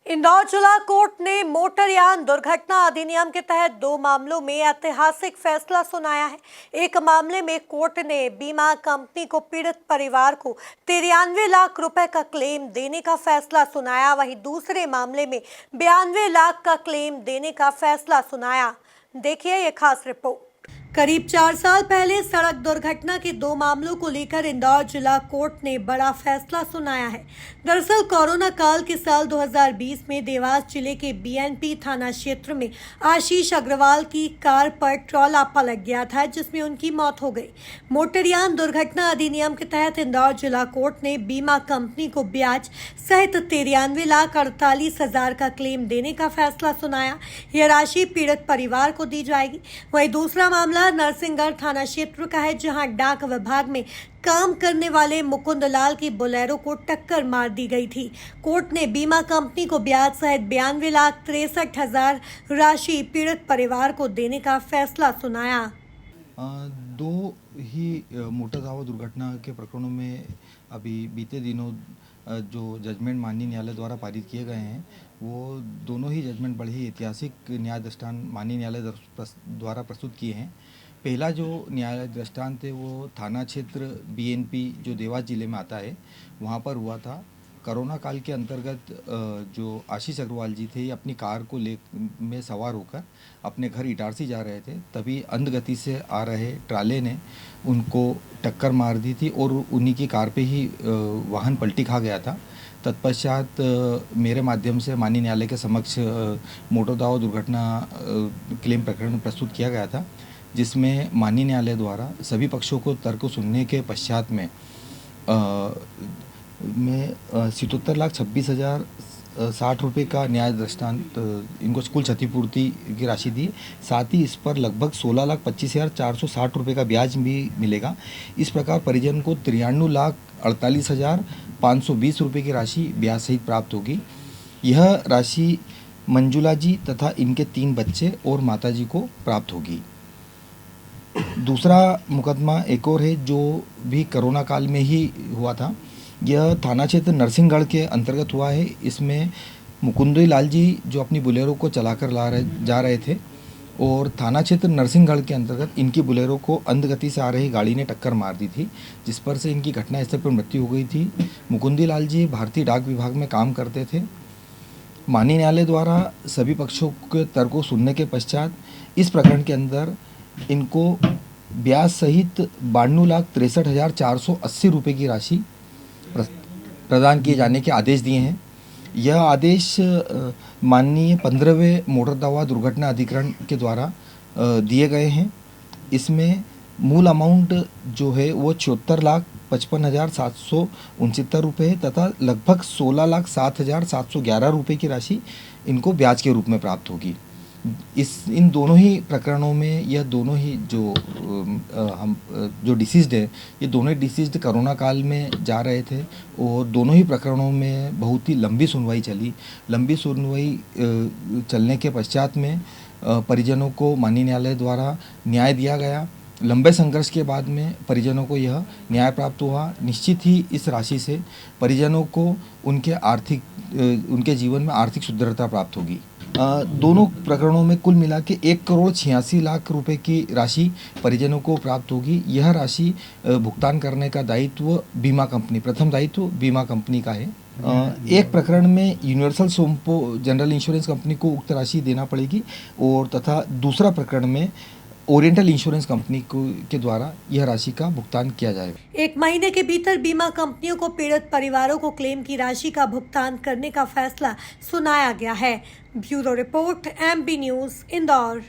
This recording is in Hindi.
इंदौर जिला कोर्ट ने मोटरयान दुर्घटना अधिनियम के तहत 2 मामलों में ऐतिहासिक फैसला सुनाया है। एक मामले में कोर्ट ने बीमा कंपनी को पीड़ित परिवार को 93 लाख रुपए का क्लेम देने का फैसला सुनाया। वहीं दूसरे मामले में 92 लाख का क्लेम देने का फैसला सुनाया। देखिए ये खास रिपोर्ट। करीब 4 साल पहले सड़क दुर्घटना के 2 मामलों को लेकर इंदौर जिला कोर्ट ने बड़ा फैसला सुनाया है। दरअसल कोरोना काल के साल 2020 में देवास जिले के बीएनपी थाना क्षेत्र में आशीष अग्रवाल की कार पर ट्रॉला पलट गया था, जिसमें उनकी मौत हो गई। मोटरयान दुर्घटना अधिनियम के तहत इंदौर जिला कोर्ट ने बीमा कंपनी को ब्याज सहित 93,48,000 का क्लेम देने का फैसला सुनाया। यह राशि पीड़ित परिवार को दी जाएगी। वहीं दूसरा मामला नरसिंहगढ़ थाना क्षेत्र का है, जहां डाक विभाग में काम करने वाले मुकुंद लाल की बोलेरो को टक्कर मार दी गई थी। कोर्ट ने बीमा कंपनी को ब्याज सहित 92,63,000 राशि पीड़ित परिवार को देने का फैसला सुनाया। दो ही मोटर धावा दुर्घटना के प्रकरणों में अभी बीते दिनों जो जजमेंट माननीय न्यायालय द्वारा पारित किए गए हैं, वो दोनों ही जजमेंट बड़े ही ऐतिहासिक न्याय दृष्टांत माननीय न्यायालय द्वारा प्रस्तुत किए हैं। पहला जो न्याय दृष्टांत है वो थाना क्षेत्र बीएनपी जो देवास जिले में आता है, वहाँ पर हुआ था। कोरोना काल के अंतर्गत जो आशीष अग्रवाल जी थे, अपनी कार को में सवार होकर अपने घर इटारसी जा रहे थे, तभी अंध गति से आ रहे ट्राले ने उनको टक्कर मार दी थी और उन्हीं की कार पे ही वाहन पलटी खा गया था। तत्पश्चात मेरे माध्यम से माननीय न्यायालय के समक्ष मोटर धावा दुर्घटना क्लेम प्रकरण प्रस्तुत किया गया था, जिसमें माननीय न्यायालय द्वारा सभी पक्षों को तर्क सुनने के पश्चात में 77,26,060 रुपये का न्याय दृष्टांत इनको कुल क्षतिपूर्ति की राशि दी। साथ ही इस पर लगभग 16,25,460 रुपये का ब्याज भी मिलेगा। इस प्रकार परिजन को 93,48,520 रुपये की राशि ब्याज सहित प्राप्त होगी। यह राशि मंजुला जी तथा इनके 3 बच्चे और माताजी को प्राप्त होगी। दूसरा मुकदमा एक और है, जो भी कोरोना काल में ही हुआ था। यह थाना क्षेत्र नरसिंहगढ़ के अंतर्गत हुआ है। इसमें मुकुंद लाल जी जो अपनी बोलेरो को चलाकर जा रहे थे और थाना क्षेत्र नरसिंहगढ़ के अंतर्गत इनकी बोलेरो को अंध गति से आ रही गाड़ी ने टक्कर मार दी थी, जिस पर से इनकी घटनास्थल पर मृत्यु हो गई थी। मुकुंद लाल जी भारतीय डाक विभाग में काम करते थे। माननीय न्यायालय द्वारा सभी पक्षों के तर्क को सुनने के पश्चात इस प्रकरण के अंदर इनको ब्याज सहित 92,63,480 रुपये की राशि प्रदान किए जाने के आदेश दिए हैं। यह आदेश माननीय 15वें मोटर धावा दुर्घटना अधिकरण के द्वारा दिए गए हैं। इसमें मूल अमाउंट जो है वो 74,55,769 रुपये है तथा लगभग 16,07,711 रुपये की राशि इनको ब्याज के रूप में प्राप्त होगी। इन दोनों ही प्रकरणों में यह दोनों ही जो डिसीज्ड है, ये दोनों ही डिसीज्ड कोरोना काल में जा रहे थे और दोनों ही प्रकरणों में बहुत ही लंबी सुनवाई चली। लंबी सुनवाई चलने के पश्चात में परिजनों को माननीय न्यायालय द्वारा न्याय दिया गया। लंबे संघर्ष के बाद में परिजनों को यह न्याय प्राप्त हुआ। निश्चित ही इस राशि से परिजनों को उनके जीवन में आर्थिक सुदृढ़ता प्राप्त होगी। दोनों प्रकरणों में कुल मिला के 1,86,00,000 रुपए की राशि परिजनों को प्राप्त होगी। यह राशि भुगतान करने का दायित्व बीमा कंपनी, प्रथम दायित्व बीमा कंपनी का है। एक प्रकरण में यूनिवर्सल सोमपो जनरल इंश्योरेंस कंपनी को उक्त राशि देना पड़ेगी और तथा दूसरा प्रकरण में ओरिएंटल इंश्योरेंस कंपनी के द्वारा यह राशि का भुगतान किया जाएगा। 1 महीने के भीतर बीमा कंपनियों को पीड़ित परिवारों को क्लेम की राशि का भुगतान करने का फैसला सुनाया गया है। Bureau report, MB news, Indore.